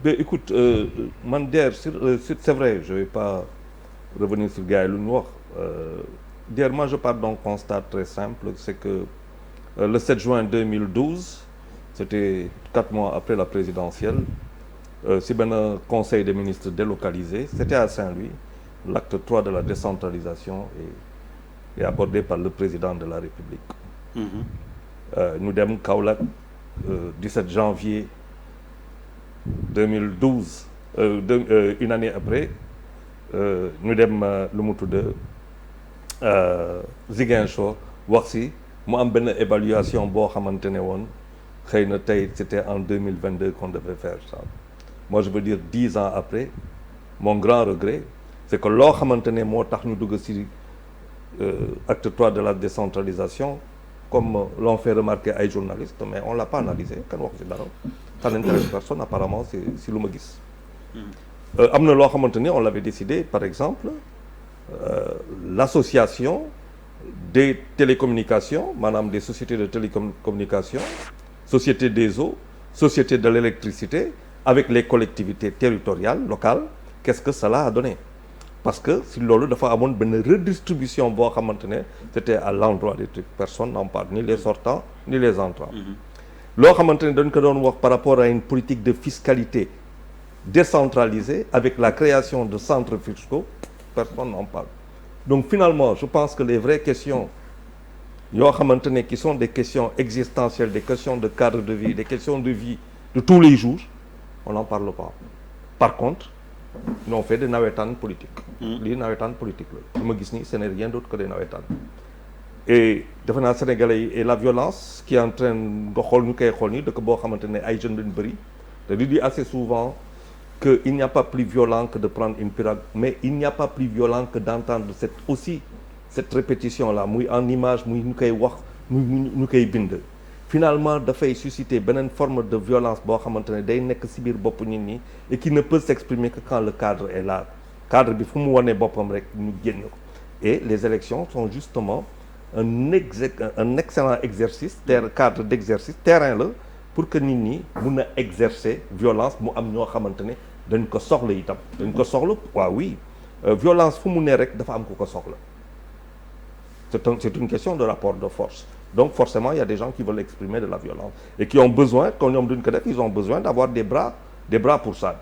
Écoute man Der c'est vrai je vais pas revenir sur gars yi lu ñu wax Der moi je pars d'un constat très simple c'est que le 7 juin 2012 c'était 4 mois après la présidentielle si benn conseil des ministres délocalisé c'était à Saint-Louis l'acte 3 de la décentralisation est abordé par le président de la République ñu dem Kaolack 17 janvier 2012 une année après ñu dem lu mu tudd Ziguinchor wax si mu am benn évaluation boo xamante ne woon xëy na tey c'était en 2022 qu'on devait faire ça moi je veux dire 10 ans après mon grand regret c'est que loo xamante ne moo tax ñu dugg si acte 3 de la décentralisation comme l'ont fait remarquer ay journalistes mais on l'a pas analysé kan wax si dara ça n'intéresse personne apparemment si lu ma gis am na loo xamante ni on l'avait décidé par exemple l'association des télécommunications maanaam des sociétés de télécommunications société des eaux société de l'électricité avec les collectivités territoriales locales qu'est-ce que cela a donné parce que si loolu dafa amoon benn redistribution boo xamante ne c'était à l'endroit des trucs personne n'en parle ni les sortants ni les entrants loo xamante ne dañ ko doon wax par rapport à une politique de fiscalité décentralisée avec la création de centres fiscaux personne n'en parle donc finalement je pense que les vraies questions yoo xamante ne qui sont des questions existentielles des questions de cadre de vie des questions de vie de tous les jours on n'en parle pas par contre ils ont fait des nawetaan politiques lii nawetaan politique la li ma gis ni ce n'est rien d'autre que des nawetaan et defe naa Sénégalais yi et la violence qui est en train nga xool ñu koy xool nii dëkk boo xamante ne ay jeunes lañu bëri te di assez souvent que il n'y a pas plus violent que de prendre une pirogue mais il n'y a pas plus violent que d'entendre cette répétition là muy en image muy ñu koy wax muy ñu koy bind finalement dafay susciter beneen forme de violence boo xamante ne day nekk ci biir bopp nit ñi et qui ne peut s'exprimer que quand le cadre est là cadre bi fu mu wanee boppam rek ñu génn ko et les élections sont justement un excellent exercice cadre d'exercice terrain la pour que nit ñi mun a exercer violence mu am ñoo xamante ne dañ ko soxla itam dañ ko soxla waaw oui violence fu mu ne rek dafa am ku ko soxla c'est une question de rapport de force donc forcément il y a des gens qui veulent exprimer de la violence et qui ont besoin comme ñoom duñ ko def ils ont besoin d'avoir des bras pour ça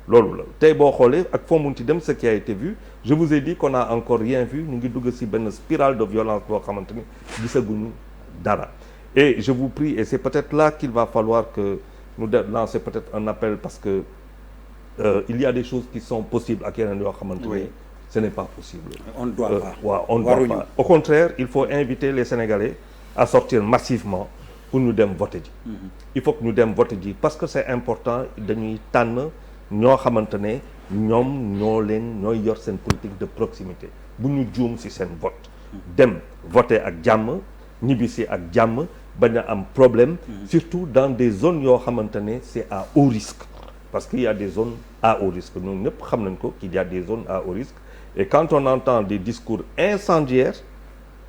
loolu la tey boo xoolee ak foo munti dem ce qui a été vu je vous ai dit qu'on a encore rien vu ñu ngi dugg ci benn spirale de violence boo xamante ni gisaguñu dara et je vous prie et c'est peut-être là qu'il va falloir que nous lancer peut-être un appel parce que il y a des choses qui sont possibles ak yeneen yoo xamante ni ce n'est pas possible on ne doit pas waaw on ne doit pas au contraire il faut inviter les Sénégalais à sortir massivement pour ñu dem voter ji il faut que ñu dem voter ji parce que c'est important dañuy tànn ñoo xamante ne ñoom ñooy yor seen politique de proximité bu ñu juum ci seen vote dem voter ak jàmm ñibbisi ak jàmm bañ a am problème surtout dans des zones yoo xamante ne c'est à haut risque parce qu'il y a des zones à haut risque ñun ñëpp xam nañ ko qu'il y a des zones à haut risque et quand on entend des discours incendiaires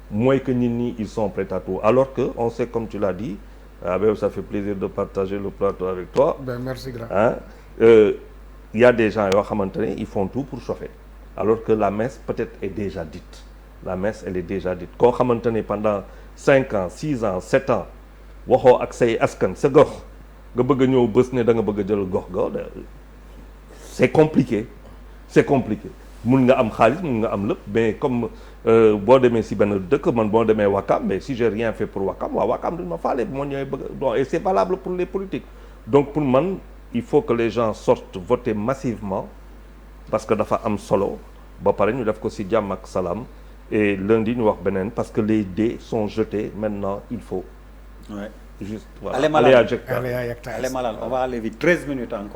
mooy que nit ñi ils sont prêts à tout alors que on sait comme tu l'as dit ça fait plaisir de partager le plateau avec toi merci grand il y a des gens yoo xamante ne ils font tout pour chauffer alors que la messe peut-être est déjà dite la messe elle est déjà dite koo xamante ne pendant 5 ans 6 ans 7 ans waxoo ak say askan sa gox nga bëgg a ñëw bés ne da nga bëgg a jël gox ga c'est compliqué mun nga am xaalis mun nga am lépp mais comme boo demee si benn dëkk man boo demee Wakam mais si j'ai rien fait pour Wakam waa Wakam duñ ma faale moo ñëwee bëgg bon et c'est valable pour les politiques donc pour man il faut que les gens sortent voter massivement parce que dafa am solo ba pare ñu def ko si jàmm ak salaam et lundi ñu wax beneen parce que les dés sont jetés maintenant il faut juste voilà allez Malal on va aller vite 13 minutes encore